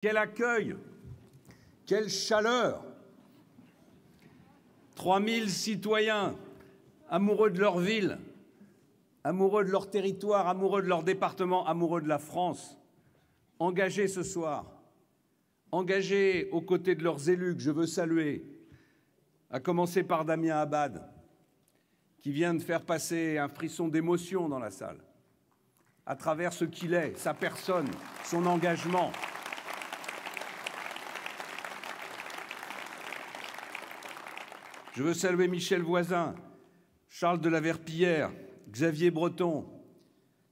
Quel accueil, quelle chaleur! 3000 citoyens amoureux de leur ville, amoureux de leur territoire, amoureux de leur département, amoureux de la France, engagés ce soir, engagés aux côtés de leurs élus que je veux saluer, à commencer par Damien Abad, qui vient de faire passer un frisson d'émotion dans la salle, à travers ce qu'il est, sa personne, son engagement. Je veux saluer Michel Voisin, Charles de la Verpillière, Xavier Breton,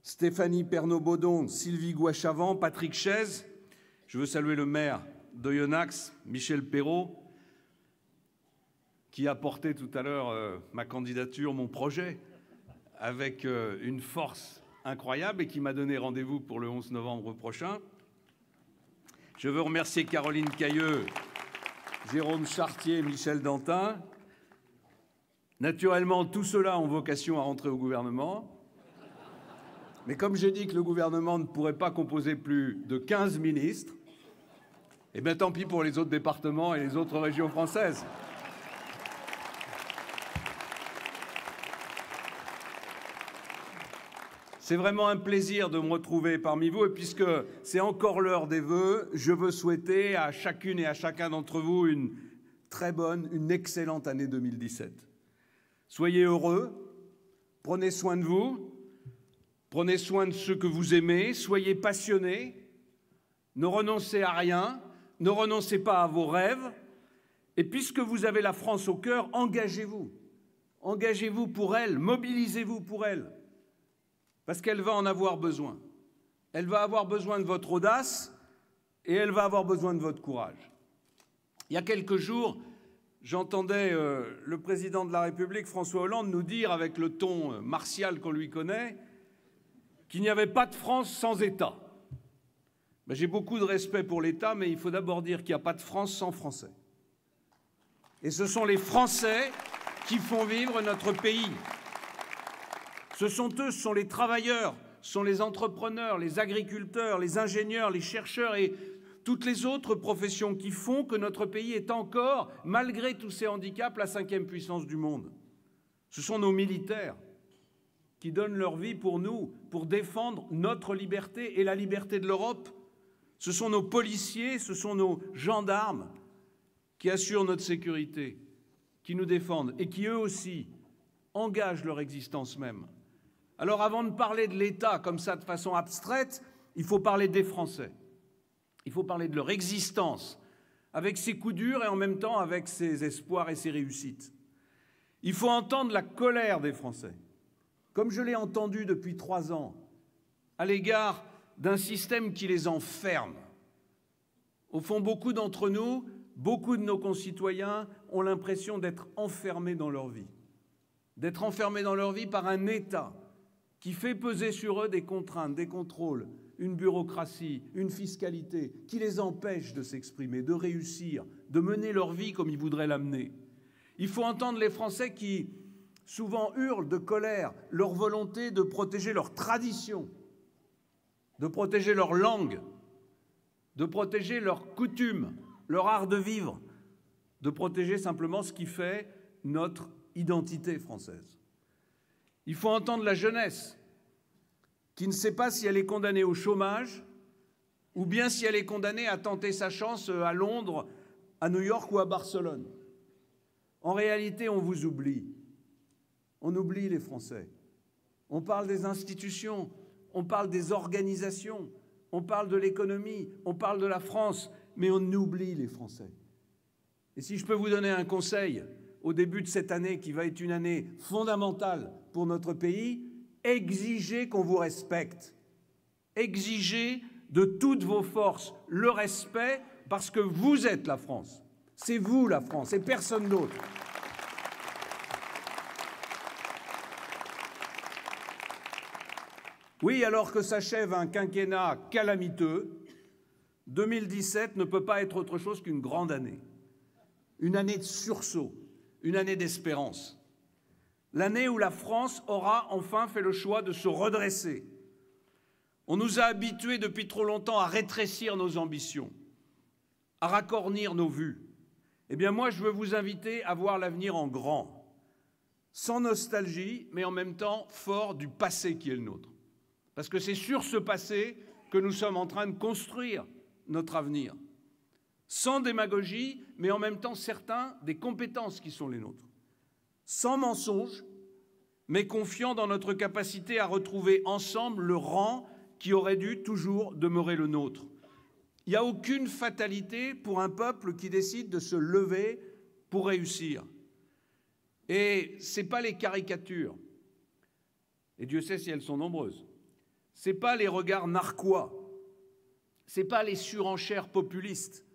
Stéphanie Pernaut-Baudon, Sylvie Gouachavant, Patrick Chaise. Je veux saluer le maire d'Oyonnax, Michel Perrault, qui a porté tout à l'heure ma candidature, mon projet, avec une force incroyable et qui m'a donné rendez-vous pour le 11 novembre prochain. Je veux remercier Caroline Cailleux, Jérôme Chartier, Michel Dantin. Naturellement, tous ceux-là ont vocation à rentrer au gouvernement. Mais comme j'ai dit que le gouvernement ne pourrait pas composer plus de 15 ministres, eh bien tant pis pour les autres départements et les autres régions françaises. C'est vraiment un plaisir de me retrouver parmi vous. Et puisque c'est encore l'heure des vœux, je veux souhaiter à chacune et à chacun d'entre vous une très bonne, une excellente année 2017. Soyez heureux, prenez soin de vous, prenez soin de ceux que vous aimez, soyez passionnés, ne renoncez à rien, ne renoncez pas à vos rêves. Et puisque vous avez la France au cœur, engagez-vous. Engagez-vous pour elle, mobilisez-vous pour elle. Parce qu'elle va en avoir besoin. Elle va avoir besoin de votre audace et elle va avoir besoin de votre courage. Il y a quelques jours, j'entendais le président de la République, François Hollande, nous dire, avec le ton martial qu'on lui connaît, qu'il n'y avait pas de France sans État. Ben, j'ai beaucoup de respect pour l'État, mais il faut d'abord dire qu'il n'y a pas de France sans Français. Et ce sont les Français qui font vivre notre pays. Ce sont eux, ce sont les travailleurs, ce sont les entrepreneurs, les agriculteurs, les ingénieurs, les chercheurs et toutes les autres professions qui font que notre pays est encore, malgré tous ces handicaps, la 5e puissance du monde. Ce sont nos militaires qui donnent leur vie pour nous, pour défendre notre liberté et la liberté de l'Europe. Ce sont nos policiers, ce sont nos gendarmes qui assurent notre sécurité, qui nous défendent et qui, eux aussi, engagent leur existence même. Alors avant de parler de l'État comme ça de façon abstraite, il faut parler des Français. Il faut parler de leur existence, avec ses coups durs et en même temps avec ses espoirs et ses réussites. Il faut entendre la colère des Français, comme je l'ai entendu depuis 3 ans, à l'égard d'un système qui les enferme. Au fond, beaucoup d'entre nous, beaucoup de nos concitoyens ont l'impression d'être enfermés dans leur vie. D'être enfermés dans leur vie par un État qui fait peser sur eux des contraintes, des contrôles, une bureaucratie, une fiscalité qui les empêche de s'exprimer, de réussir, de mener leur vie comme ils voudraient l'amener. Il faut entendre les Français qui souvent hurlent de colère leur volonté de protéger leur tradition, de protéger leur langue, de protéger leurs coutumes, leur art de vivre, de protéger simplement ce qui fait notre identité française. Il faut entendre la jeunesse qui ne sait pas si elle est condamnée au chômage ou bien si elle est condamnée à tenter sa chance à Londres, à New York ou à Barcelone. En réalité, on vous oublie. On oublie les Français. On parle des institutions, on parle des organisations, on parle de l'économie, on parle de la France, mais on oublie les Français. Et si je peux vous donner un conseil au début de cette année qui va être une année fondamentale pour notre pays, exigez qu'on vous respecte. Exigez de toutes vos forces le respect parce que vous êtes la France. C'est vous la France et personne d'autre. Oui, alors que s'achève un quinquennat calamiteux, 2017 ne peut pas être autre chose qu'une grande année. Une année de sursaut, une année d'espérance. L'année où la France aura enfin fait le choix de se redresser. On nous a habitués depuis trop longtemps à rétrécir nos ambitions, à racornir nos vues, eh bien moi je veux vous inviter à voir l'avenir en grand, sans nostalgie, mais en même temps fort du passé qui est le nôtre. Parce que c'est sur ce passé que nous sommes en train de construire notre avenir. Sans démagogie, mais en même temps certains des compétences qui sont les nôtres. Sans mensonge, mais confiant dans notre capacité à retrouver ensemble le rang qui aurait dû toujours demeurer le nôtre. Il n'y a aucune fatalité pour un peuple qui décide de se lever pour réussir. Et ce n'est pas les caricatures, et Dieu sait si elles sont nombreuses, ce n'est pas les regards narquois, ce n'est pas les surenchères populistes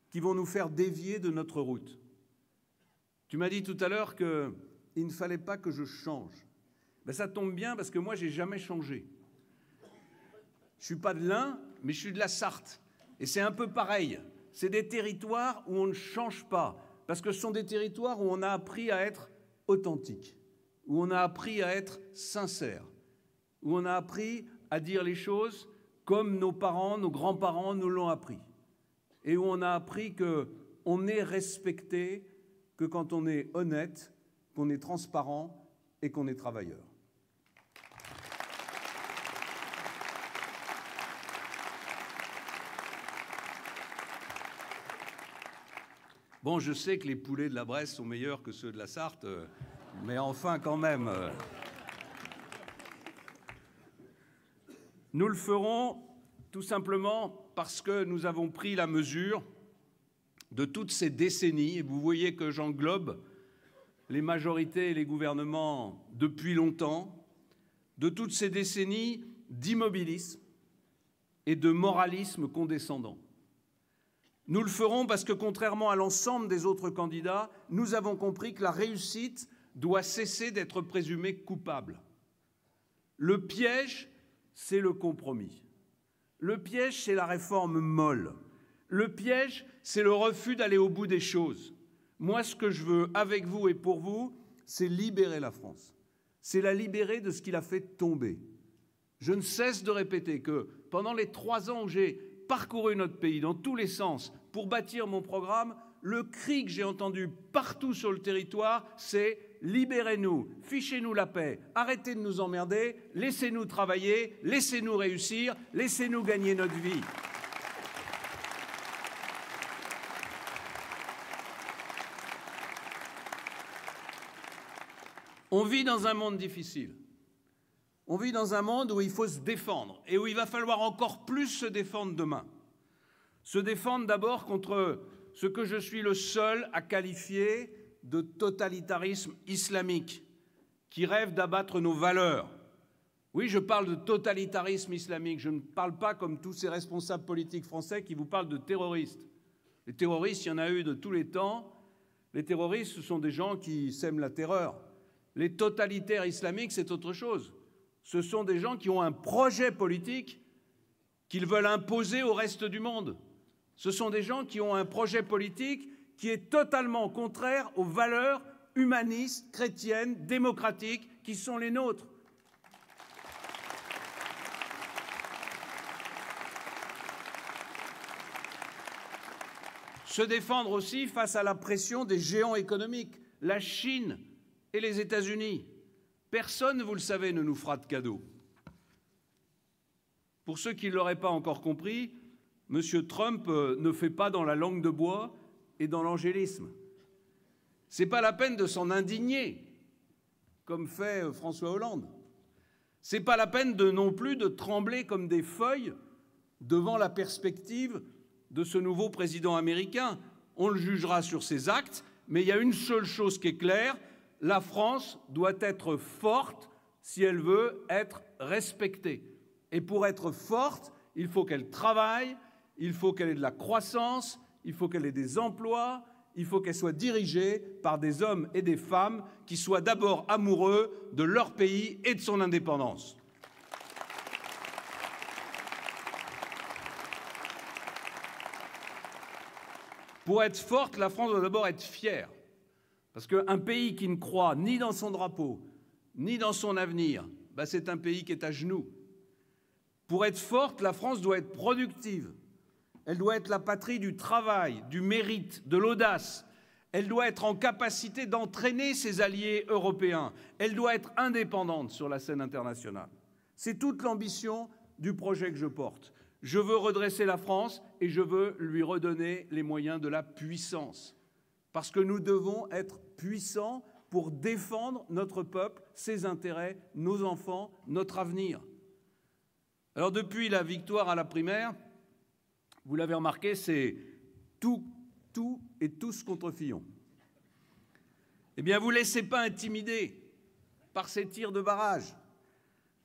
qui vont nous faire dévier de notre route. Tu m'as dit tout à l'heure qu'il ne fallait pas que je change. Ben ça tombe bien parce que moi, je n'ai jamais changé. Je ne suis pas de l'Ain, mais je suis de la Sarthe. Et c'est un peu pareil. C'est des territoires où on ne change pas, parce que ce sont des territoires où on a appris à être authentique, où on a appris à être sincère, où on a appris à dire les choses comme nos parents, nos grands-parents nous l'ont appris, et où on a appris qu'on n'est respecté que quand on est honnête, qu'on est transparent et qu'on est travailleur. Bon, je sais que les poulets de la Bresse sont meilleurs que ceux de la Sarthe, mais enfin quand même. Nous le ferons tout simplement parce que nous avons pris la mesure de toutes ces décennies, et vous voyez que j'englobe les majorités et les gouvernements depuis longtemps, de toutes ces décennies d'immobilisme et de moralisme condescendant. Nous le ferons parce que, contrairement à l'ensemble des autres candidats, nous avons compris que la réussite doit cesser d'être présumée coupable. Le piège, c'est le compromis. Le piège, c'est la réforme molle. Le piège, c'est le refus d'aller au bout des choses. Moi, ce que je veux, avec vous et pour vous, c'est libérer la France. C'est la libérer de ce qui l'a fait tomber. Je ne cesse de répéter que pendant les 3 ans où j'ai parcouru notre pays dans tous les sens pour bâtir mon programme, le cri que j'ai entendu partout sur le territoire, c'est « libérez-nous, fichez-nous la paix, arrêtez de nous emmerder, laissez-nous travailler, laissez-nous réussir, laissez-nous gagner notre vie ». On vit dans un monde difficile. On vit dans un monde où il faut se défendre et où il va falloir encore plus se défendre demain. Se défendre d'abord contre ce que je suis le seul à qualifier de totalitarisme islamique, qui rêve d'abattre nos valeurs. Oui, je parle de totalitarisme islamique, je ne parle pas comme tous ces responsables politiques français qui vous parlent de terroristes. Les terroristes, il y en a eu de tous les temps. Les terroristes, ce sont des gens qui sèment la terreur. Les totalitaires islamiques, c'est autre chose. Ce sont des gens qui ont un projet politique qu'ils veulent imposer au reste du monde. Ce sont des gens qui ont un projet politique qui est totalement contraire aux valeurs humanistes, chrétiennes, démocratiques qui sont les nôtres. Se défendre aussi face à la pression des géants économiques, la Chine et les États-Unis. Personne, vous le savez, ne nous fera de cadeau. Pour ceux qui ne l'auraient pas encore compris, M. Trump ne fait pas dans la langue de bois et dans l'angélisme. Ce n'est pas la peine de s'en indigner, comme fait François Hollande. Ce n'est pas la peine non plus de trembler comme des feuilles devant la perspective de ce nouveau président américain. On le jugera sur ses actes, mais il y a une seule chose qui est claire, la France doit être forte si elle veut être respectée. Et pour être forte, il faut qu'elle travaille, il faut qu'elle ait de la croissance, il faut qu'elle ait des emplois, il faut qu'elle soit dirigée par des hommes et des femmes qui soient d'abord amoureux de leur pays et de son indépendance. Pour être forte, la France doit d'abord être fière. Parce qu'un pays qui ne croit ni dans son drapeau, ni dans son avenir, c'est un pays qui est à genoux. Pour être forte, la France doit être productive. Elle doit être la patrie du travail, du mérite, de l'audace. Elle doit être en capacité d'entraîner ses alliés européens. Elle doit être indépendante sur la scène internationale. C'est toute l'ambition du projet que je porte. Je veux redresser la France et je veux lui redonner les moyens de la puissance. Parce que nous devons être puissants pour défendre notre peuple, ses intérêts, nos enfants, notre avenir. Alors depuis la victoire à la primaire, vous l'avez remarqué, c'est tout et tous contre Fillon. Eh bien, vous ne laissez pas intimider par ces tirs de barrage.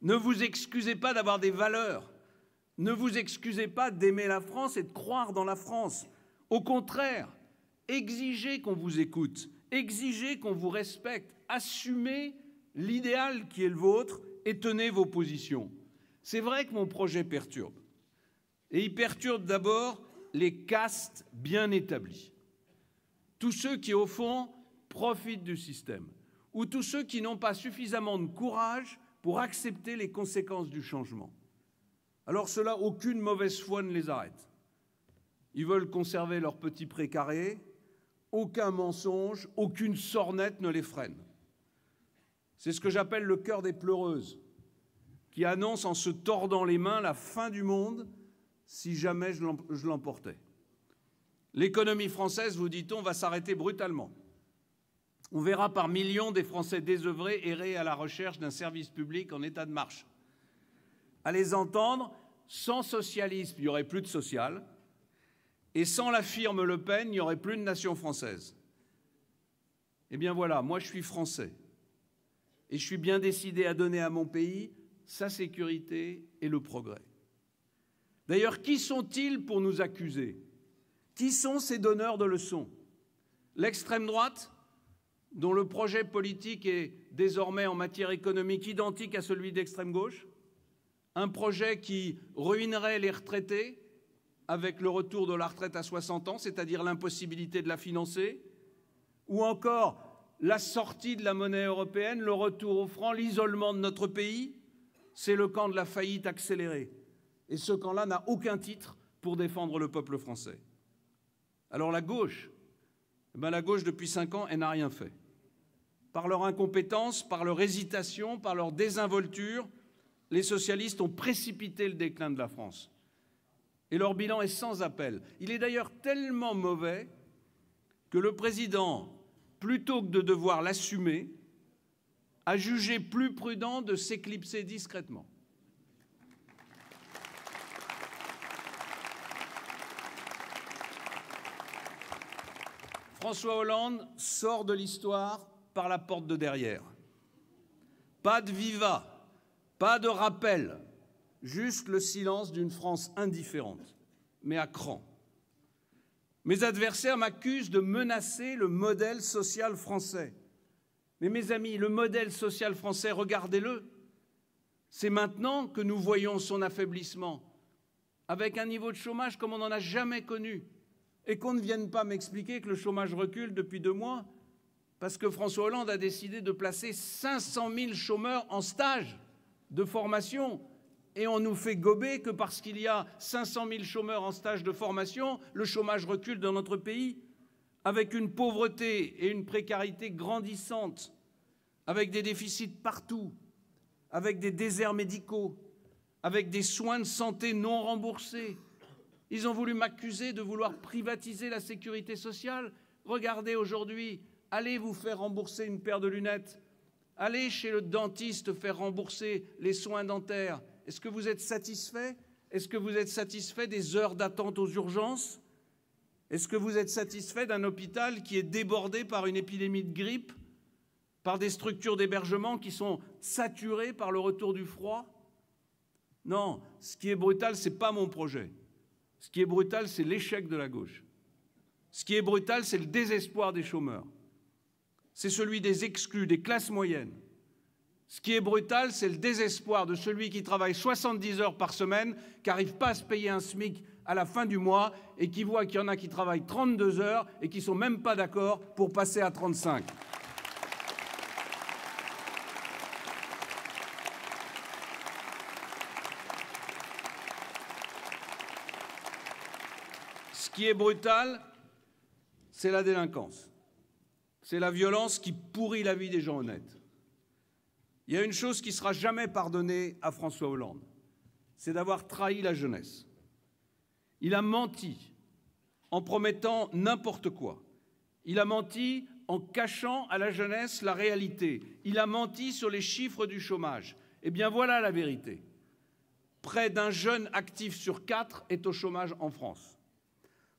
Ne vous excusez pas d'avoir des valeurs. Ne vous excusez pas d'aimer la France et de croire dans la France. Au contraire, exigez qu'on vous écoute, exigez qu'on vous respecte, assumez l'idéal qui est le vôtre et tenez vos positions. C'est vrai que mon projet perturbe. Et il perturbe d'abord les castes bien établis. Tous ceux qui, au fond, profitent du système, ou tous ceux qui n'ont pas suffisamment de courage pour accepter les conséquences du changement. Alors cela, aucune mauvaise foi ne les arrête. Ils veulent conserver leur petit précaré, aucun mensonge, aucune sornette ne les freine. C'est ce que j'appelle le cœur des pleureuses, qui annonce en se tordant les mains la fin du monde si jamais je l'emportais. L'économie française, vous dit-on, va s'arrêter brutalement. On verra par millions des Français désœuvrés errer à la recherche d'un service public en état de marche. À les entendre, sans socialisme, il n'y aurait plus de social, et sans la firme Le Pen, il n'y aurait plus de nation française. Eh bien voilà, moi je suis français, et je suis bien décidé à donner à mon pays sa sécurité et le progrès. D'ailleurs, qui sont-ils pour nous accuser? Qui sont ces donneurs de leçons? L'extrême droite, dont le projet politique est désormais en matière économique identique à celui d'extrême gauche, un projet qui ruinerait les retraités avec le retour de la retraite à 60 ans, c'est-à-dire l'impossibilité de la financer, ou encore la sortie de la monnaie européenne, le retour au franc, l'isolement de notre pays. C'est le camp de la faillite accélérée. Et ce camp-là n'a aucun titre pour défendre le peuple français. Alors la gauche, depuis 5 ans, elle n'a rien fait. Par leur incompétence, par leur hésitation, par leur désinvolture, les socialistes ont précipité le déclin de la France. Et leur bilan est sans appel. Il est d'ailleurs tellement mauvais que le président, plutôt que de devoir l'assumer, a jugé plus prudent de s'éclipser discrètement. François Hollande sort de l'histoire par la porte de derrière. Pas de viva, pas de rappel, juste le silence d'une France indifférente, mais à cran. Mes adversaires m'accusent de menacer le modèle social français. Mais mes amis, le modèle social français, regardez-le. C'est maintenant que nous voyons son affaiblissement, avec un niveau de chômage comme on n'en a jamais connu. Et qu'on ne vienne pas m'expliquer que le chômage recule depuis 2 mois, parce que François Hollande a décidé de placer 500 000 chômeurs en stage de formation. Et on nous fait gober que parce qu'il y a 500 000 chômeurs en stage de formation, le chômage recule dans notre pays, avec une pauvreté et une précarité grandissantes, avec des déficits partout, avec des déserts médicaux, avec des soins de santé non remboursés. Ils ont voulu m'accuser de vouloir privatiser la sécurité sociale. Regardez aujourd'hui, allez vous faire rembourser une paire de lunettes. Allez chez le dentiste faire rembourser les soins dentaires. Est-ce que vous êtes satisfait? Est-ce que vous êtes satisfait des heures d'attente aux urgences? Est-ce que vous êtes satisfait d'un hôpital qui est débordé par une épidémie de grippe, par des structures d'hébergement qui sont saturées par le retour du froid? Non, ce qui est brutal, ce n'est pas mon projet. Ce qui est brutal, c'est l'échec de la gauche. Ce qui est brutal, c'est le désespoir des chômeurs. C'est celui des exclus, des classes moyennes. Ce qui est brutal, c'est le désespoir de celui qui travaille 70 heures par semaine, qui n'arrive pas à se payer un SMIC à la fin du mois et qui voit qu'il y en a qui travaillent 32 heures et qui ne sont même pas d'accord pour passer à 35. qui est brutal, c'est la délinquance. C'est la violence qui pourrit la vie des gens honnêtes. Il y a une chose qui ne sera jamais pardonnée à François Hollande, c'est d'avoir trahi la jeunesse. Il a menti en promettant n'importe quoi. Il a menti en cachant à la jeunesse la réalité. Il a menti sur les chiffres du chômage. Eh bien, voilà la vérité. Près d'un jeune actif sur 4 est au chômage en France.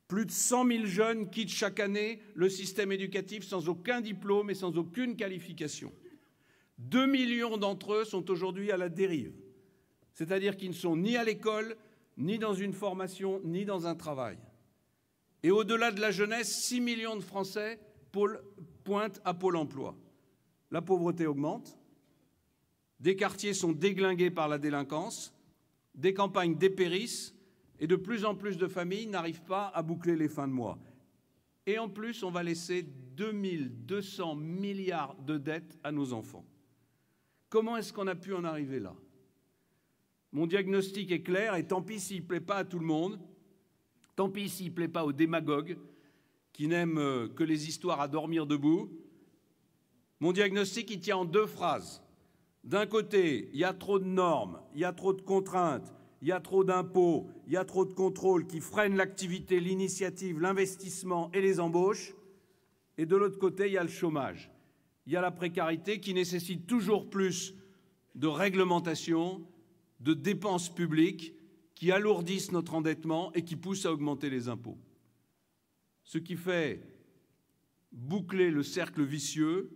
Plus de 100 000 jeunes quittent chaque année le système éducatif sans aucun diplôme et sans aucune qualification. 2 millions d'entre eux sont aujourd'hui à la dérive, c'est-à-dire qu'ils ne sont ni à l'école, ni dans une formation, ni dans un travail. Et au-delà de la jeunesse, 6 millions de Français pointent à Pôle emploi. La pauvreté augmente, des quartiers sont déglingués par la délinquance, des campagnes dépérissent, et de plus en plus de familles n'arrivent pas à boucler les fins de mois. Et en plus, on va laisser 2 200 milliards de dettes à nos enfants. Comment est-ce qu'on a pu en arriver là? Mon diagnostic est clair, et tant pis s'il ne plaît pas à tout le monde, tant pis s'il ne plaît pas aux démagogues qui n'aiment que les histoires à dormir debout. Mon diagnostic, il tient en 2 phrases. D'un côté, il y a trop de normes, il y a trop de contraintes, il y a trop d'impôts, il y a trop de contrôles qui freinent l'activité, l'initiative, l'investissement et les embauches. Et de l'autre côté, il y a le chômage. Il y a la précarité qui nécessite toujours plus de réglementation, de dépenses publiques qui alourdissent notre endettement et qui poussent à augmenter les impôts. Ce qui fait boucler le cercle vicieux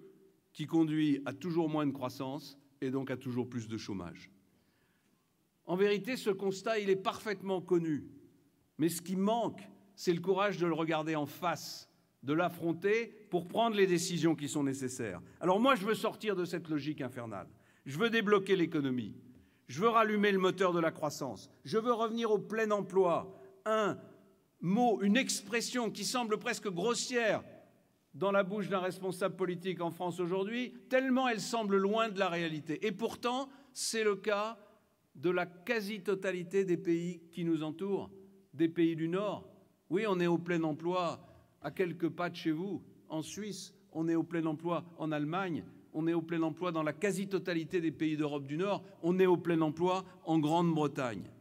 qui conduit à toujours moins de croissance et donc à toujours plus de chômage. En vérité, ce constat, il est parfaitement connu. Mais ce qui manque, c'est le courage de le regarder en face, de l'affronter pour prendre les décisions qui sont nécessaires. Alors moi, je veux sortir de cette logique infernale. Je veux débloquer l'économie. Je veux rallumer le moteur de la croissance. Je veux revenir au plein emploi. Un mot, une expression qui semble presque grossière dans la bouche d'un responsable politique en France aujourd'hui, tellement elle semble loin de la réalité. Et pourtant, c'est le cas de la quasi-totalité des pays qui nous entourent, des pays du Nord. Oui, on est au plein emploi à quelques pas de chez vous, en Suisse, on est au plein emploi en Allemagne, on est au plein emploi dans la quasi-totalité des pays d'Europe du Nord, on est au plein emploi en Grande-Bretagne.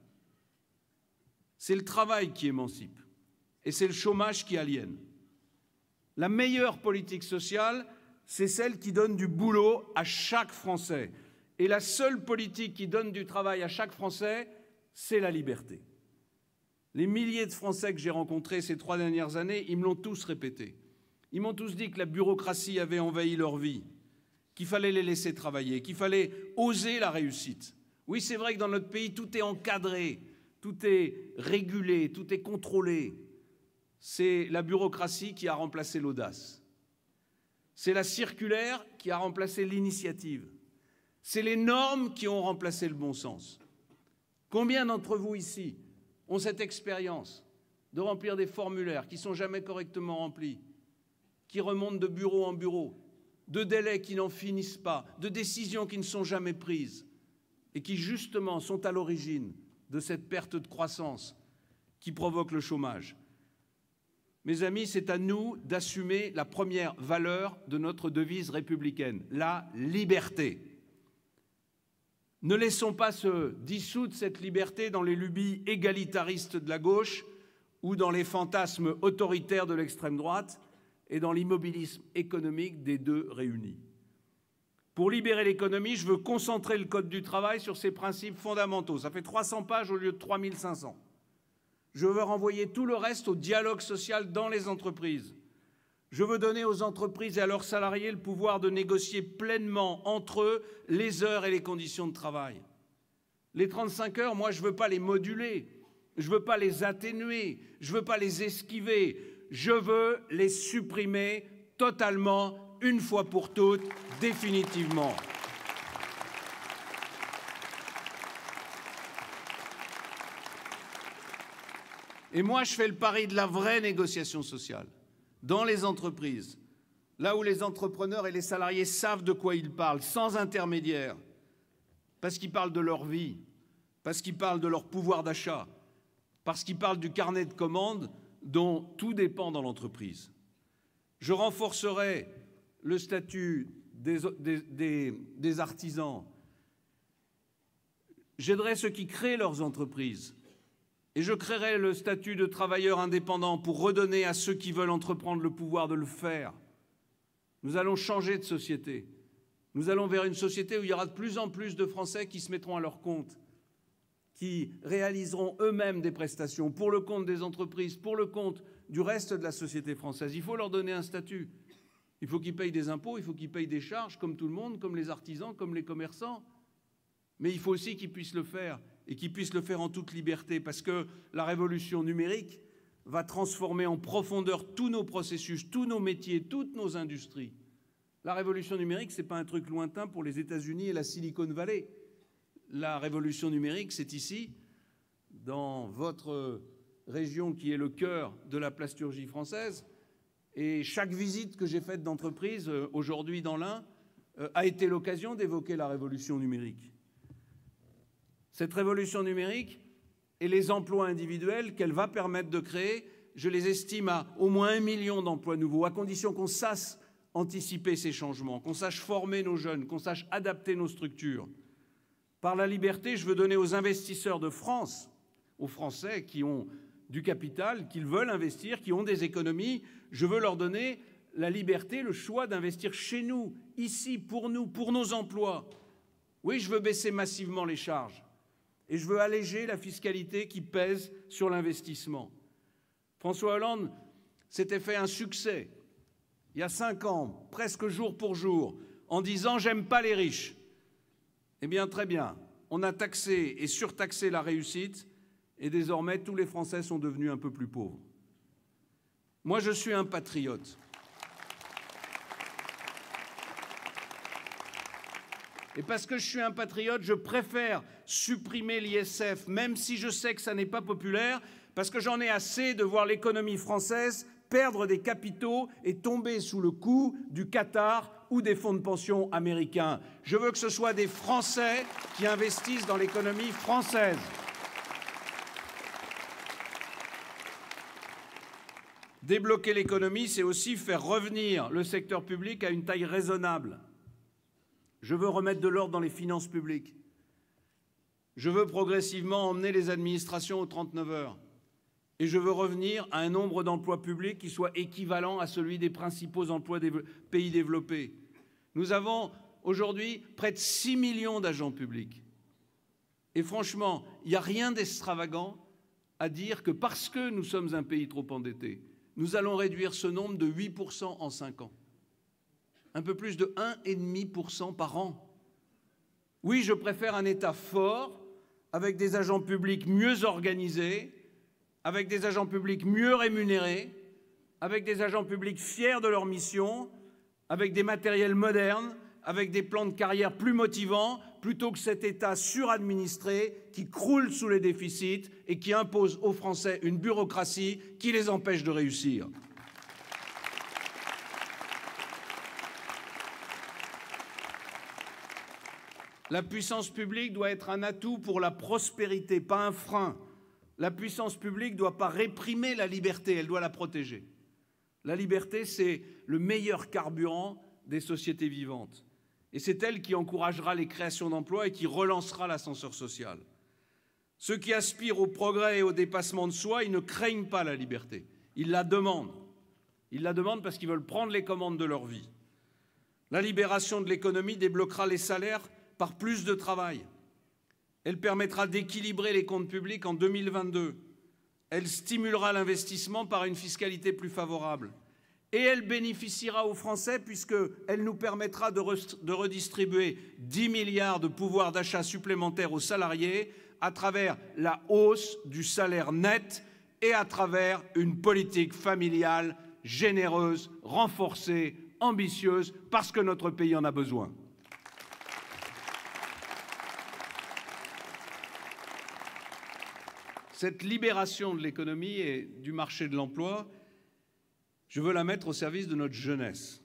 C'est le travail qui émancipe et c'est le chômage qui aliène. La meilleure politique sociale, c'est celle qui donne du boulot à chaque Français. Et la seule politique qui donne du travail à chaque Français, c'est la liberté. Les milliers de Français que j'ai rencontrés ces 3 dernières années, ils me l'ont tous répété. Ils m'ont tous dit que la bureaucratie avait envahi leur vie, qu'il fallait les laisser travailler, qu'il fallait oser la réussite. Oui, c'est vrai que dans notre pays, tout est encadré, tout est régulé, tout est contrôlé. C'est la bureaucratie qui a remplacé l'audace. C'est la circulaire qui a remplacé l'initiative. C'est les normes qui ont remplacé le bon sens. Combien d'entre vous ici ont cette expérience de remplir des formulaires qui ne sont jamais correctement remplis, qui remontent de bureau en bureau, de délais qui n'en finissent pas, de décisions qui ne sont jamais prises et qui justement sont à l'origine de cette perte de croissance qui provoque le chômage? Mes amis, c'est à nous d'assumer la première valeur de notre devise républicaine, la liberté. Ne laissons pas se dissoudre cette liberté dans les lubies égalitaristes de la gauche ou dans les fantasmes autoritaires de l'extrême droite et dans l'immobilisme économique des deux réunis. Pour libérer l'économie, je veux concentrer le Code du travail sur ses principes fondamentaux. Ça fait 300 pages au lieu de 3500. Je veux renvoyer tout le reste au dialogue social dans les entreprises. Je veux donner aux entreprises et à leurs salariés le pouvoir de négocier pleinement entre eux les heures et les conditions de travail. Les 35 heures, moi, je ne veux pas les moduler, je ne veux pas les atténuer, je ne veux pas les esquiver, je veux les supprimer totalement, une fois pour toutes, définitivement. Et moi, je fais le pari de la vraie négociation sociale. Dans les entreprises, là où les entrepreneurs et les salariés savent de quoi ils parlent, sans intermédiaire, parce qu'ils parlent de leur vie, parce qu'ils parlent de leur pouvoir d'achat, parce qu'ils parlent du carnet de commandes dont tout dépend dans l'entreprise. Je renforcerai le statut des artisans. J'aiderai ceux qui créent leurs entreprises. Et je créerai le statut de travailleur indépendant pour redonner à ceux qui veulent entreprendre le pouvoir de le faire. Nous allons changer de société. Nous allons vers une société où il y aura de plus en plus de Français qui se mettront à leur compte, qui réaliseront eux-mêmes des prestations pour le compte des entreprises, pour le compte du reste de la société française. Il faut leur donner un statut. Il faut qu'ils payent des impôts, il faut qu'ils payent des charges, comme tout le monde, comme les artisans, comme les commerçants. Mais il faut aussi qu'ils puissent le faire, et qu'ils puissent le faire en toute liberté, parce que la révolution numérique va transformer en profondeur tous nos processus, tous nos métiers, toutes nos industries. La révolution numérique, ce n'est pas un truc lointain pour les États-Unis et la Silicon Valley. La révolution numérique, c'est ici, dans votre région qui est le cœur de la plasturgie française. Et chaque visite que j'ai faite d'entreprise aujourd'hui dans l'Ain a été l'occasion d'évoquer la révolution numérique. Cette révolution numérique et les emplois individuels qu'elle va permettre de créer, je les estime à au moins 1 million d'emplois nouveaux, à condition qu'on sache anticiper ces changements, qu'on sache former nos jeunes, qu'on sache adapter nos structures. Par la liberté, je veux donner aux investisseurs de France, aux Français qui ont du capital, qui veulent investir, qui ont des économies, je veux leur donner la liberté, le choix d'investir chez nous, ici, pour nous, pour nos emplois. Oui, je veux baisser massivement les charges et je veux alléger la fiscalité qui pèse sur l'investissement. François Hollande s'était fait un succès il y a 5 ans, presque jour pour jour, en disant « j'aime pas les riches ». Eh bien, très bien, on a taxé et surtaxé la réussite et désormais tous les Français sont devenus un peu plus pauvres. Moi, je suis un patriote. Et parce que je suis un patriote, je préfère supprimer l'ISF, même si je sais que ça n'est pas populaire, parce que j'en ai assez de voir l'économie française perdre des capitaux et tomber sous le coup du Qatar ou des fonds de pension américains. Je veux que ce soit des Français qui investissent dans l'économie française. Débloquer l'économie, c'est aussi faire revenir le secteur public à une taille raisonnable. Je veux remettre de l'ordre dans les finances publiques. Je veux progressivement emmener les administrations aux 39 heures. Et je veux revenir à un nombre d'emplois publics qui soit équivalent à celui des principaux emplois des pays développés. Nous avons aujourd'hui près de 6 millions d'agents publics. Et franchement, il n'y a rien d'extravagant à dire que parce que nous sommes un pays trop endetté, nous allons réduire ce nombre de 8% en 5 ans. Un peu plus de 1,5% par an. Oui, je préfère un État fort, avec des agents publics mieux organisés, avec des agents publics mieux rémunérés, avec des agents publics fiers de leur mission, avec des matériels modernes, avec des plans de carrière plus motivants, plutôt que cet État suradministré qui croule sous les déficits et qui impose aux Français une bureaucratie qui les empêche de réussir. La puissance publique doit être un atout pour la prospérité, pas un frein. La puissance publique ne doit pas réprimer la liberté, elle doit la protéger. La liberté, c'est le meilleur carburant des sociétés vivantes. Et c'est elle qui encouragera les créations d'emplois et qui relancera l'ascenseur social. Ceux qui aspirent au progrès et au dépassement de soi, ils ne craignent pas la liberté. Ils la demandent. Ils la demandent parce qu'ils veulent prendre les commandes de leur vie. La libération de l'économie débloquera les salaires par plus de travail. Elle permettra d'équilibrer les comptes publics en 2022. Elle stimulera l'investissement par une fiscalité plus favorable. Et elle bénéficiera aux Français puisqu'elle nous permettra de redistribuer 10 milliards de pouvoir d'achat supplémentaires aux salariés à travers la hausse du salaire net et à travers une politique familiale généreuse, renforcée, ambitieuse, parce que notre pays en a besoin. Cette libération de l'économie et du marché de l'emploi, je veux la mettre au service de notre jeunesse.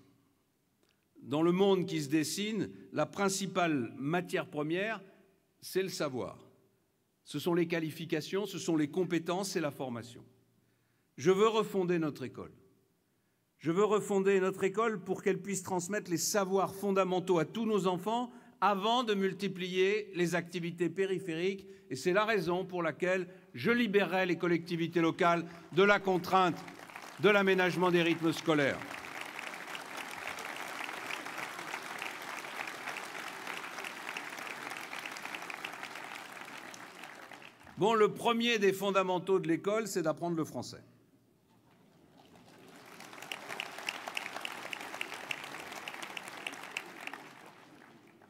Dans le monde qui se dessine, la principale matière première, c'est le savoir. Ce sont les qualifications, ce sont les compétences et la formation. Je veux refonder notre école. Je veux refonder notre école pour qu'elle puisse transmettre les savoirs fondamentaux à tous nos enfants avant de multiplier les activités périphériques. Et c'est la raison pour laquelle je libérerai les collectivités locales de la contrainte de l'aménagement des rythmes scolaires. Bon, le premier des fondamentaux de l'école, c'est d'apprendre le français.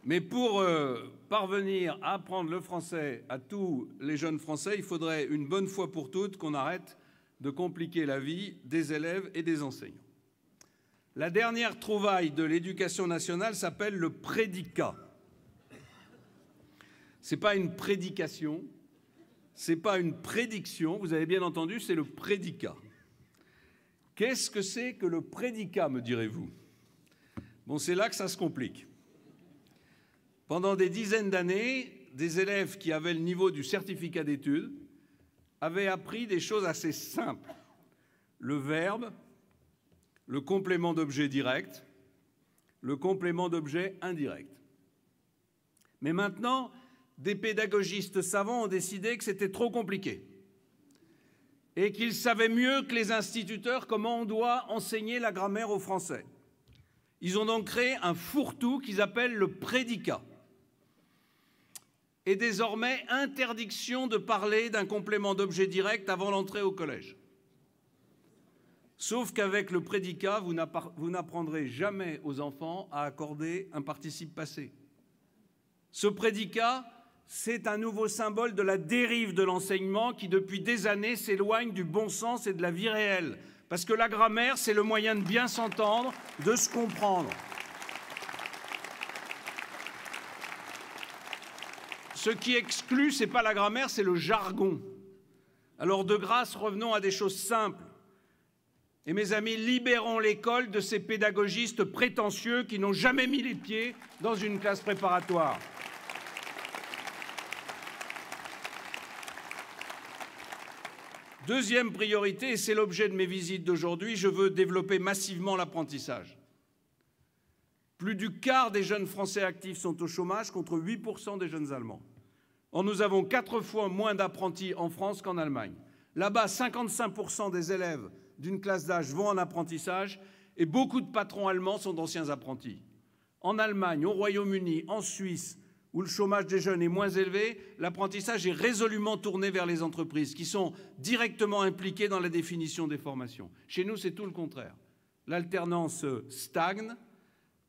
Mais pour parvenir à apprendre le français à tous les jeunes Français, il faudrait une bonne fois pour toutes qu'on arrête de compliquer la vie des élèves et des enseignants. La dernière trouvaille de l'Éducation nationale s'appelle le prédicat. Ce n'est pas une prédication, ce n'est pas une prédiction, vous avez bien entendu, c'est le prédicat. Qu'est-ce que c'est que le prédicat, me direz-vous? Bon, c'est là que ça se complique. Pendant des dizaines d'années, des élèves qui avaient le niveau du certificat d'études avaient appris des choses assez simples. Le verbe, le complément d'objet direct, le complément d'objet indirect. Mais maintenant, des pédagogistes savants ont décidé que c'était trop compliqué et qu'ils savaient mieux que les instituteurs comment on doit enseigner la grammaire aux Français. Ils ont donc créé un fourre-tout qu'ils appellent le prédicat. Et désormais, interdiction de parler d'un complément d'objet direct avant l'entrée au collège. Sauf qu'avec le prédicat, vous n'apprendrez jamais aux enfants à accorder un participe passé. Ce prédicat, c'est un nouveau symbole de la dérive de l'enseignement qui, depuis des années, s'éloigne du bon sens et de la vie réelle. Parce que la grammaire, c'est le moyen de bien s'entendre, de se comprendre. Ce qui exclut, ce n'est pas la grammaire, c'est le jargon. Alors, de grâce, revenons à des choses simples. Et mes amis, libérons l'école de ces pédagogistes prétentieux qui n'ont jamais mis les pieds dans une classe préparatoire. Deuxième priorité, et c'est l'objet de mes visites d'aujourd'hui, je veux développer massivement l'apprentissage. Plus du quart des jeunes Français actifs sont au chômage, contre 8% des jeunes Allemands. Or, nous avons 4 fois moins d'apprentis en France qu'en Allemagne. Là-bas, 55% des élèves d'une classe d'âge vont en apprentissage et beaucoup de patrons allemands sont d'anciens apprentis. En Allemagne, au Royaume-Uni, en Suisse, où le chômage des jeunes est moins élevé, l'apprentissage est résolument tourné vers les entreprises qui sont directement impliquées dans la définition des formations. Chez nous, c'est tout le contraire. L'alternance stagne,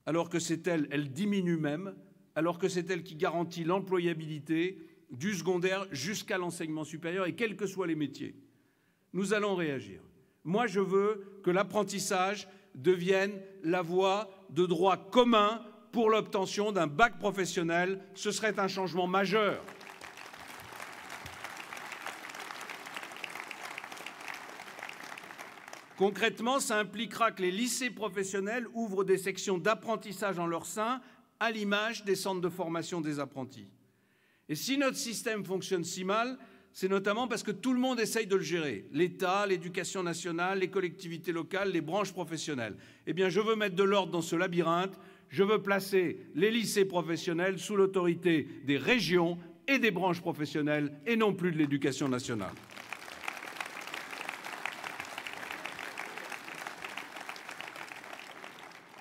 alors que c'est elle diminue même, alors que c'est elle qui garantit l'employabilité du secondaire jusqu'à l'enseignement supérieur et quels que soient les métiers. Nous allons réagir. Moi, je veux que l'apprentissage devienne la voie de droit commun pour l'obtention d'un bac professionnel. Ce serait un changement majeur. Concrètement, ça impliquera que les lycées professionnels ouvrent des sections d'apprentissage en leur sein, à l'image des centres de formation des apprentis. Et si notre système fonctionne si mal, c'est notamment parce que tout le monde essaye de le gérer. L'État, l'éducation nationale, les collectivités locales, les branches professionnelles. Eh bien, je veux mettre de l'ordre dans ce labyrinthe. Je veux placer les lycées professionnels sous l'autorité des régions et des branches professionnelles et non plus de l'éducation nationale.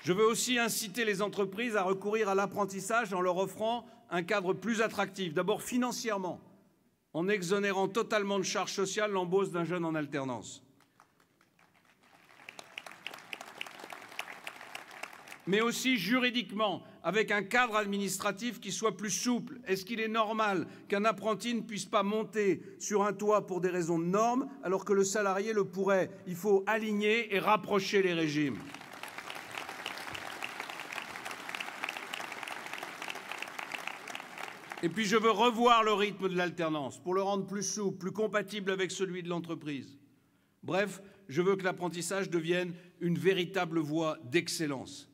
Je veux aussi inciter les entreprises à recourir à l'apprentissage en leur offrant un cadre plus attractif. D'abord financièrement, en exonérant totalement de charges sociales l'embauche d'un jeune en alternance. Mais aussi juridiquement, avec un cadre administratif qui soit plus souple. Est-ce qu'il est normal qu'un apprenti ne puisse pas monter sur un toit pour des raisons de normes, alors que le salarié le pourrait? Il faut aligner et rapprocher les régimes. Et puis je veux revoir le rythme de l'alternance pour le rendre plus souple, plus compatible avec celui de l'entreprise. Bref, je veux que l'apprentissage devienne une véritable voie d'excellence.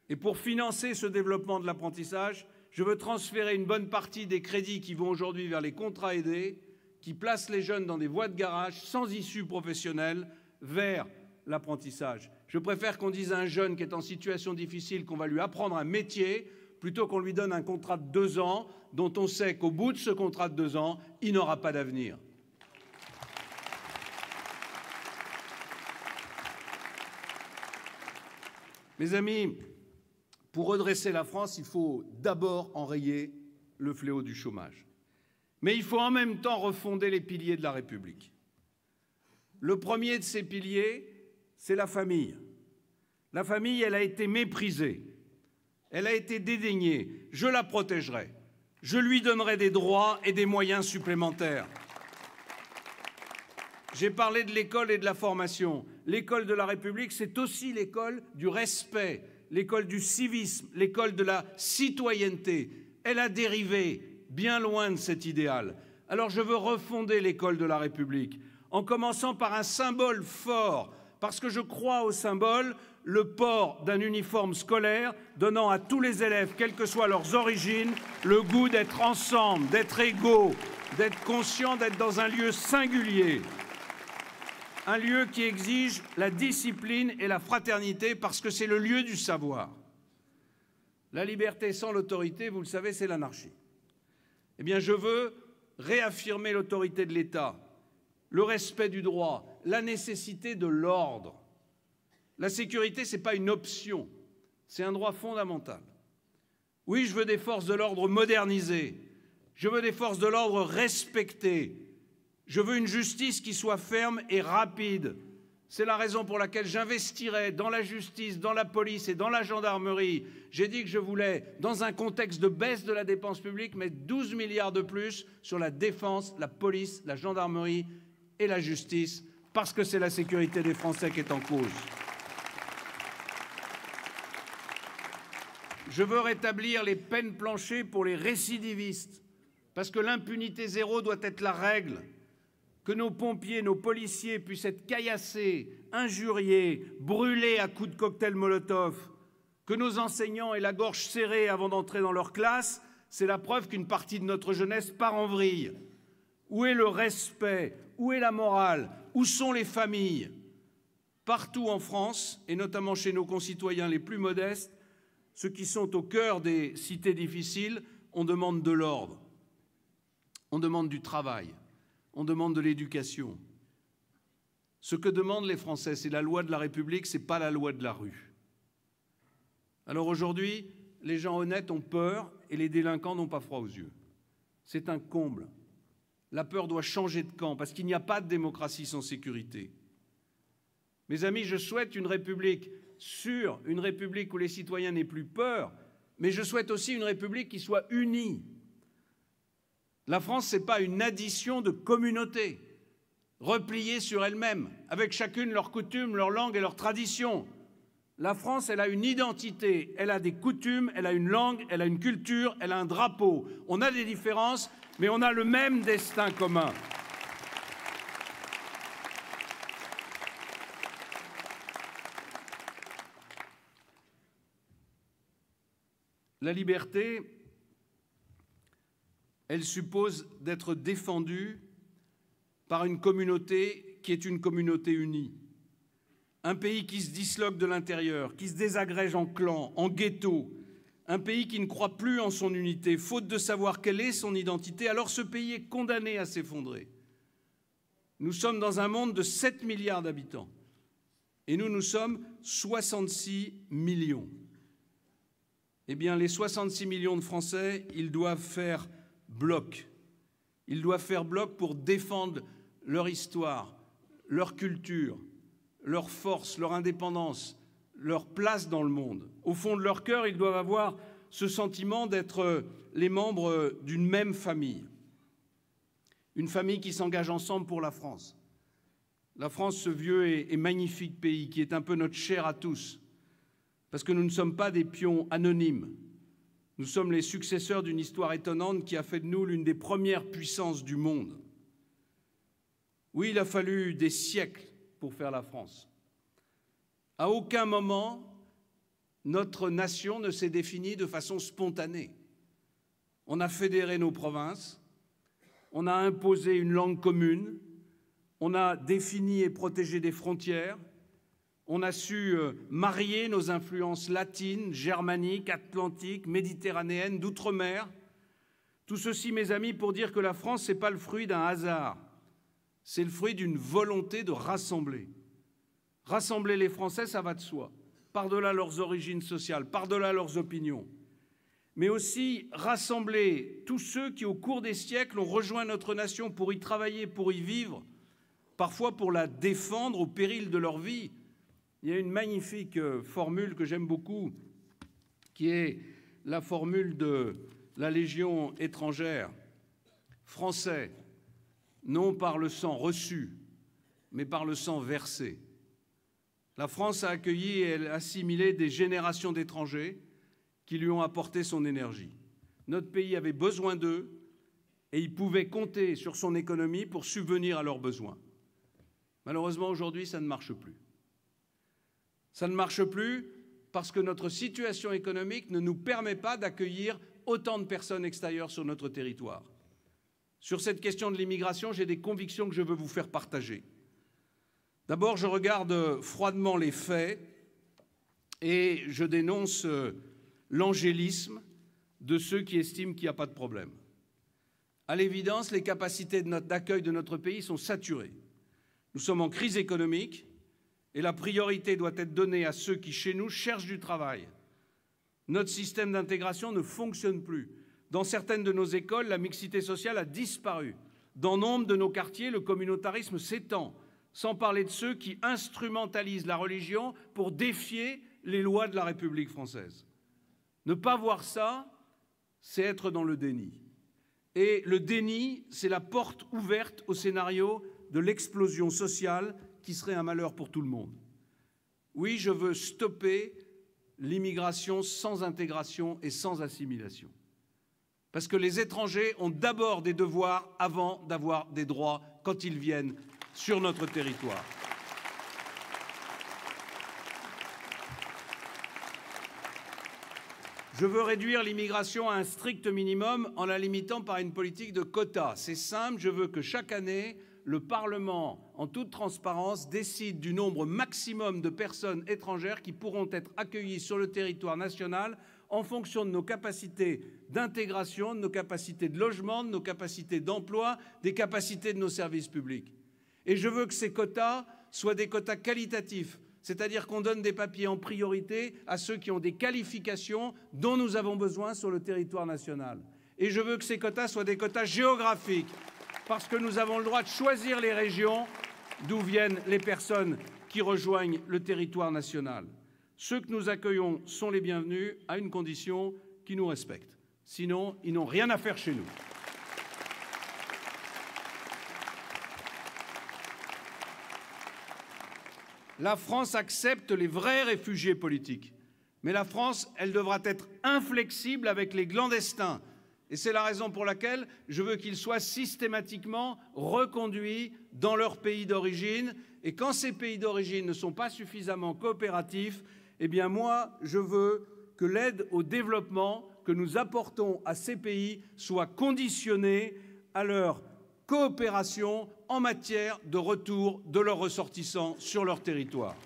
Et pour financer ce développement de l'apprentissage, je veux transférer une bonne partie des crédits qui vont aujourd'hui vers les contrats aidés qui place les jeunes dans des voies de garage sans issue professionnelle vers l'apprentissage. Je préfère qu'on dise à un jeune qui est en situation difficile qu'on va lui apprendre un métier plutôt qu'on lui donne un contrat de 2 ans dont on sait qu'au bout de ce contrat de 2 ans, il n'aura pas d'avenir. Mes amis, pour redresser la France, il faut d'abord enrayer le fléau du chômage. Mais il faut en même temps refonder les piliers de la République. Le premier de ces piliers, c'est la famille. La famille, elle a été méprisée, elle a été dédaignée. Je la protégerai. Je lui donnerai des droits et des moyens supplémentaires. J'ai parlé de l'école et de la formation. L'école de la République, c'est aussi l'école du respect, l'école du civisme, l'école de la citoyenneté. Elle a dérivé bien loin de cet idéal. Alors je veux refonder l'école de la République, en commençant par un symbole fort, parce que je crois au symbole, le port d'un uniforme scolaire donnant à tous les élèves, quelles que soient leurs origines, le goût d'être ensemble, d'être égaux, d'être conscients d'être dans un lieu singulier. Un lieu qui exige la discipline et la fraternité parce que c'est le lieu du savoir. La liberté sans l'autorité, vous le savez, c'est l'anarchie. Eh bien, je veux réaffirmer l'autorité de l'État, le respect du droit, la nécessité de l'ordre. La sécurité, ce n'est pas une option, c'est un droit fondamental. Oui, je veux des forces de l'ordre modernisées, je veux des forces de l'ordre respectées. Je veux une justice qui soit ferme et rapide. C'est la raison pour laquelle j'investirai dans la justice, dans la police et dans la gendarmerie. J'ai dit que je voulais, dans un contexte de baisse de la dépense publique, mettre 12 milliards de plus sur la défense, la police, la gendarmerie et la justice, parce que c'est la sécurité des Français qui est en cause. Je veux rétablir les peines planchers pour les récidivistes, parce que l'impunité zéro doit être la règle. Que nos pompiers, nos policiers puissent être caillassés, injuriés, brûlés à coups de cocktail Molotov, que nos enseignants aient la gorge serrée avant d'entrer dans leur classe, c'est la preuve qu'une partie de notre jeunesse part en vrille. Où est le respect? Où est la morale? Où sont les familles? Partout en France, et notamment chez nos concitoyens les plus modestes, ceux qui sont au cœur des cités difficiles, on demande de l'ordre, on demande du travail. On demande de l'éducation. Ce que demandent les Français, c'est la loi de la République, ce n'est pas la loi de la rue. Alors aujourd'hui, les gens honnêtes ont peur et les délinquants n'ont pas froid aux yeux. C'est un comble. La peur doit changer de camp parce qu'il n'y a pas de démocratie sans sécurité. Mes amis, je souhaite une République sûre, une République où les citoyens n'aient plus peur, mais je souhaite aussi une République qui soit unie. La France, ce n'est pas une addition de communautés, repliées sur elles-mêmes, avec chacune leurs coutumes, leurs langues et leurs traditions. La France, elle a une identité, elle a des coutumes, elle a une langue, elle a une culture, elle a un drapeau. On a des différences, mais on a le même destin commun. La liberté, elle suppose d'être défendue par une communauté qui est une communauté unie. Un pays qui se disloque de l'intérieur, qui se désagrège en clans, en ghettos. Un pays qui ne croit plus en son unité, faute de savoir quelle est son identité, alors ce pays est condamné à s'effondrer. Nous sommes dans un monde de 7 milliards d'habitants. Et nous sommes 66 millions. Eh bien, les 66 millions de Français, ils doivent faire bloc. Ils doivent faire bloc pour défendre leur histoire, leur culture, leur force, leur indépendance, leur place dans le monde. Au fond de leur cœur, ils doivent avoir ce sentiment d'être les membres d'une même famille. Une famille qui s'engage ensemble pour la France. La France, ce vieux et magnifique pays qui est un peu notre chair à tous, parce que nous ne sommes pas des pions anonymes. Nous sommes les successeurs d'une histoire étonnante qui a fait de nous l'une des premières puissances du monde. Oui, il a fallu des siècles pour faire la France. À aucun moment, notre nation ne s'est définie de façon spontanée. On a fédéré nos provinces, on a imposé une langue commune, on a défini et protégé des frontières, on a su marier nos influences latines, germaniques, atlantiques, méditerranéennes, d'outre-mer. Tout ceci, mes amis, pour dire que la France, ce n'est pas le fruit d'un hasard, c'est le fruit d'une volonté de rassembler. Rassembler les Français, ça va de soi, par-delà leurs origines sociales, par-delà leurs opinions. Mais aussi rassembler tous ceux qui, au cours des siècles, ont rejoint notre nation pour y travailler, pour y vivre, parfois pour la défendre au péril de leur vie. Il y a une magnifique formule que j'aime beaucoup, qui est la formule de la Légion étrangère. Français, non par le sang reçu, mais par le sang versé. La France a accueilli et assimilé des générations d'étrangers qui lui ont apporté son énergie. Notre pays avait besoin d'eux et il pouvait compter sur son économie pour subvenir à leurs besoins. Malheureusement, aujourd'hui, ça ne marche plus. Ça ne marche plus parce que notre situation économique ne nous permet pas d'accueillir autant de personnes extérieures sur notre territoire. Sur cette question de l'immigration, j'ai des convictions que je veux vous faire partager. D'abord, je regarde froidement les faits et je dénonce l'angélisme de ceux qui estiment qu'il n'y a pas de problème. À l'évidence, les capacités d'accueil de notre pays sont saturées. Nous sommes en crise économique et la priorité doit être donnée à ceux qui, chez nous, cherchent du travail. Notre système d'intégration ne fonctionne plus. Dans certaines de nos écoles, la mixité sociale a disparu. Dans nombre de nos quartiers, le communautarisme s'étend, sans parler de ceux qui instrumentalisent la religion pour défier les lois de la République française. Ne pas voir ça, c'est être dans le déni. Et le déni, c'est la porte ouverte au scénario de l'explosion sociale qui serait un malheur pour tout le monde. Oui, je veux stopper l'immigration sans intégration et sans assimilation. Parce que les étrangers ont d'abord des devoirs avant d'avoir des droits quand ils viennent sur notre territoire. Je veux réduire l'immigration à un strict minimum en la limitant par une politique de quotas. C'est simple, je veux que chaque année, le Parlement, en toute transparence, décide du nombre maximum de personnes étrangères qui pourront être accueillies sur le territoire national en fonction de nos capacités d'intégration, de nos capacités de logement, de nos capacités d'emploi, des capacités de nos services publics. Et je veux que ces quotas soient des quotas qualitatifs, c'est-à-dire qu'on donne des papiers en priorité à ceux qui ont des qualifications dont nous avons besoin sur le territoire national. Et je veux que ces quotas soient des quotas géographiques, parce que nous avons le droit de choisir les régions d'où viennent les personnes qui rejoignent le territoire national. Ceux que nous accueillons sont les bienvenus à une condition qu'ils nous respectent. Sinon, ils n'ont rien à faire chez nous. La France accepte les vrais réfugiés politiques. Mais la France, elle devra être inflexible avec les clandestins. Et c'est la raison pour laquelle je veux qu'ils soient systématiquement reconduits dans leur pays d'origine. Et quand ces pays d'origine ne sont pas suffisamment coopératifs, eh bien moi, je veux que l'aide au développement que nous apportons à ces pays soit conditionnée à leur coopération en matière de retour de leurs ressortissants sur leur territoire.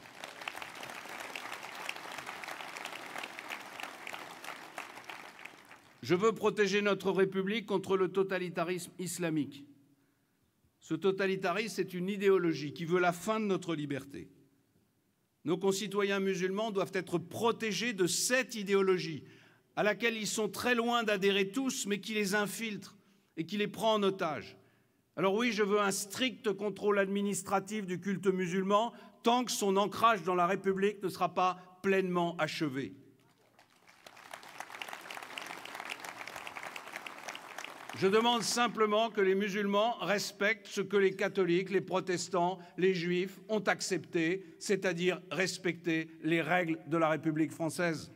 Je veux protéger notre République contre le totalitarisme islamique. Ce totalitarisme, c'est une idéologie qui veut la fin de notre liberté. Nos concitoyens musulmans doivent être protégés de cette idéologie à laquelle ils sont très loin d'adhérer tous, mais qui les infiltre et qui les prend en otage. Alors oui, je veux un strict contrôle administratif du culte musulman tant que son ancrage dans la République ne sera pas pleinement achevé. Je demande simplement que les musulmans respectent ce que les catholiques, les protestants, les juifs ont accepté, c'est-à-dire respecter les règles de la République française.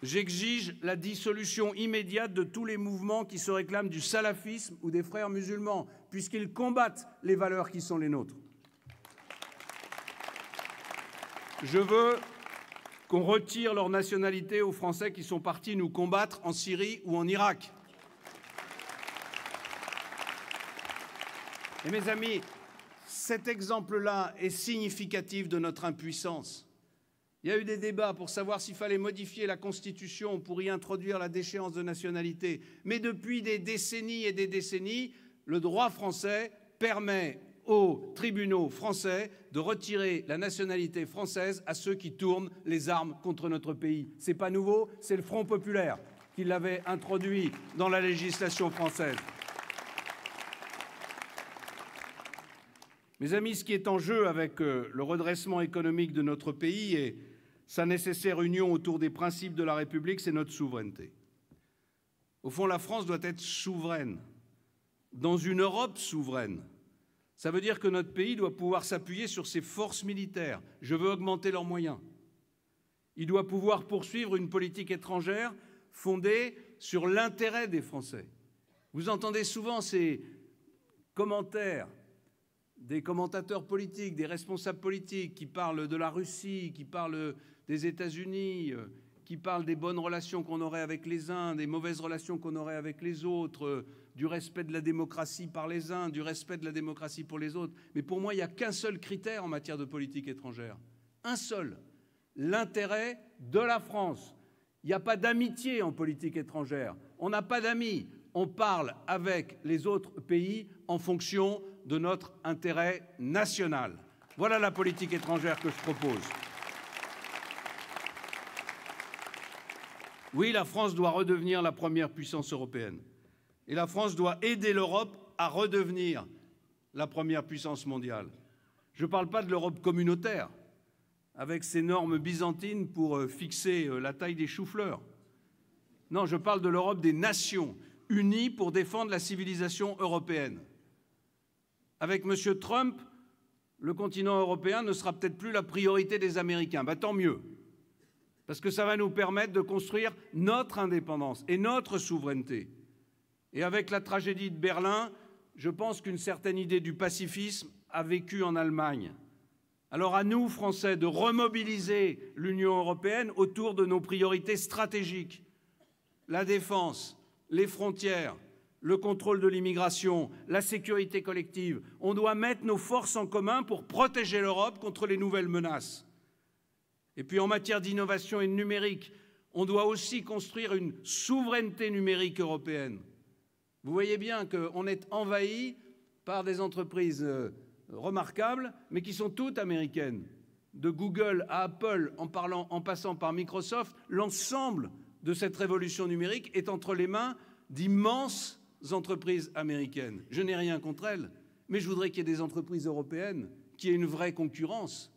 J'exige la dissolution immédiate de tous les mouvements qui se réclament du salafisme ou des frères musulmans, puisqu'ils combattent les valeurs qui sont les nôtres. Je veux qu'on retire leur nationalité aux Français qui sont partis nous combattre en Syrie ou en Irak. Et mes amis, cet exemple-là est significatif de notre impuissance. Il y a eu des débats pour savoir s'il fallait modifier la Constitution pour y introduire la déchéance de nationalité. Mais depuis des décennies et des décennies, le droit français permet aux tribunaux français de retirer la nationalité française à ceux qui tournent les armes contre notre pays. Ce n'est pas nouveau, c'est le Front populaire qui l'avait introduit dans la législation française. Mes amis, ce qui est en jeu avec le redressement économique de notre pays et sa nécessaire union autour des principes de la République, c'est notre souveraineté. Au fond, la France doit être souveraine, dans une Europe souveraine. Ça veut dire que notre pays doit pouvoir s'appuyer sur ses forces militaires. Je veux augmenter leurs moyens. Il doit pouvoir poursuivre une politique étrangère fondée sur l'intérêt des Français. Vous entendez souvent ces commentaires des commentateurs politiques, des responsables politiques qui parlent de la Russie, qui parlent des États-Unis, qui parlent des bonnes relations qu'on aurait avec les uns, des mauvaises relations qu'on aurait avec les autres, du respect de la démocratie par les uns, du respect de la démocratie pour les autres. Mais pour moi, il n'y a qu'un seul critère en matière de politique étrangère. Un seul. L'intérêt de la France. Il n'y a pas d'amitié en politique étrangère. On n'a pas d'amis. On parle avec les autres pays en fonction de notre intérêt national. Voilà la politique étrangère que je propose. Oui, la France doit redevenir la première puissance européenne. Et la France doit aider l'Europe à redevenir la première puissance mondiale. Je ne parle pas de l'Europe communautaire, avec ses normes byzantines pour fixer la taille des choux-fleurs. Non, je parle de l'Europe des nations, unies pour défendre la civilisation européenne. Avec M. Trump, le continent européen ne sera peut-être plus la priorité des Américains. Tant mieux, parce que ça va nous permettre de construire notre indépendance et notre souveraineté. Et avec la tragédie de Berlin, je pense qu'une certaine idée du pacifisme a vécu en Allemagne. Alors à nous, Français, de remobiliser l'Union européenne autour de nos priorités stratégiques. La défense, les frontières, le contrôle de l'immigration, la sécurité collective. On doit mettre nos forces en commun pour protéger l'Europe contre les nouvelles menaces. Et puis en matière d'innovation et de numérique, on doit aussi construire une souveraineté numérique européenne. Vous voyez bien qu'on est envahi par des entreprises remarquables, mais qui sont toutes américaines. De Google à Apple, en passant par Microsoft, l'ensemble de cette révolution numérique est entre les mains d'immenses entreprises américaines. Je n'ai rien contre elles, mais je voudrais qu'il y ait des entreprises européennes, qu'il y ait une vraie concurrence.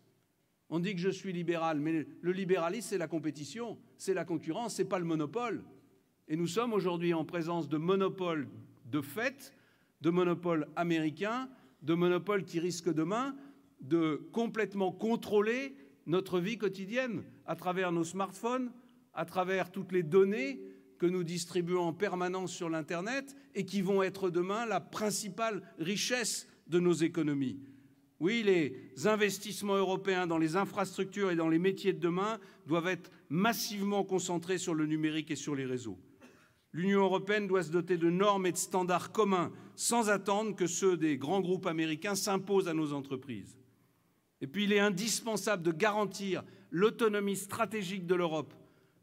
On dit que je suis libéral, mais le libéralisme, c'est la compétition, c'est la concurrence, ce n'est pas le monopole. Et nous sommes aujourd'hui en présence de monopoles de fait, de monopoles américains, de monopoles qui risquent demain de complètement contrôler notre vie quotidienne à travers nos smartphones, à travers toutes les données que nous distribuons en permanence sur l'Internet et qui vont être demain la principale richesse de nos économies. Oui, les investissements européens dans les infrastructures et dans les métiers de demain doivent être massivement concentrés sur le numérique et sur les réseaux. L'Union européenne doit se doter de normes et de standards communs sans attendre que ceux des grands groupes américains s'imposent à nos entreprises. Et puis, il est indispensable de garantir l'autonomie stratégique de l'Europe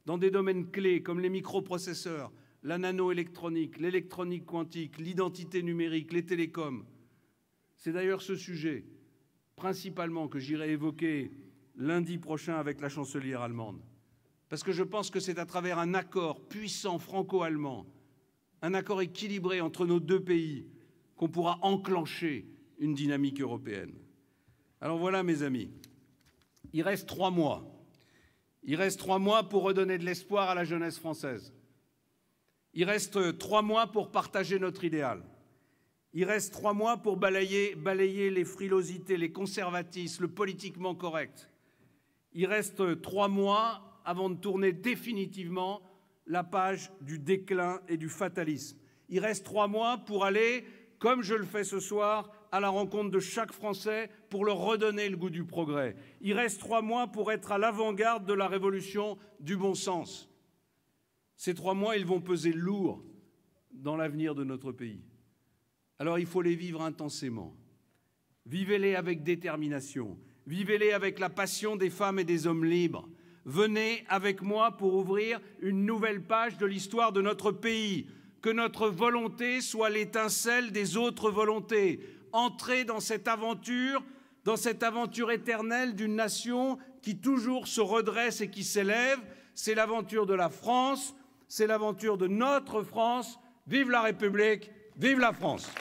dans des domaines clés comme les microprocesseurs, la nanoélectronique, l'électronique quantique, l'identité numérique, les télécoms. C'est d'ailleurs ce sujet, principalement, que j'irai évoquer lundi prochain avec la chancelière allemande. Parce que je pense que c'est à travers un accord puissant franco-allemand, un accord équilibré entre nos deux pays, qu'on pourra enclencher une dynamique européenne. Alors voilà, mes amis, il reste 3 mois. Il reste 3 mois pour redonner de l'espoir à la jeunesse française. Il reste 3 mois pour partager notre idéal. Il reste 3 mois pour balayer les frilosités, les conservatismes, le politiquement correct. Il reste 3 mois avant de tourner définitivement la page du déclin et du fatalisme. Il reste 3 mois pour aller comme je le fais ce soir, à la rencontre de chaque Français pour leur redonner le goût du progrès. Il reste 3 mois pour être à l'avant-garde de la révolution du bon sens. Ces 3 mois, ils vont peser lourd dans l'avenir de notre pays. Alors il faut les vivre intensément. Vivez-les avec détermination. Vivez-les avec la passion des femmes et des hommes libres. Venez avec moi pour ouvrir une nouvelle page de l'histoire de notre pays. Que notre volonté soit l'étincelle des autres volontés. Entrez dans cette aventure éternelle d'une nation qui toujours se redresse et qui s'élève. C'est l'aventure de la France, c'est l'aventure de notre France. Vive la République, vive la France!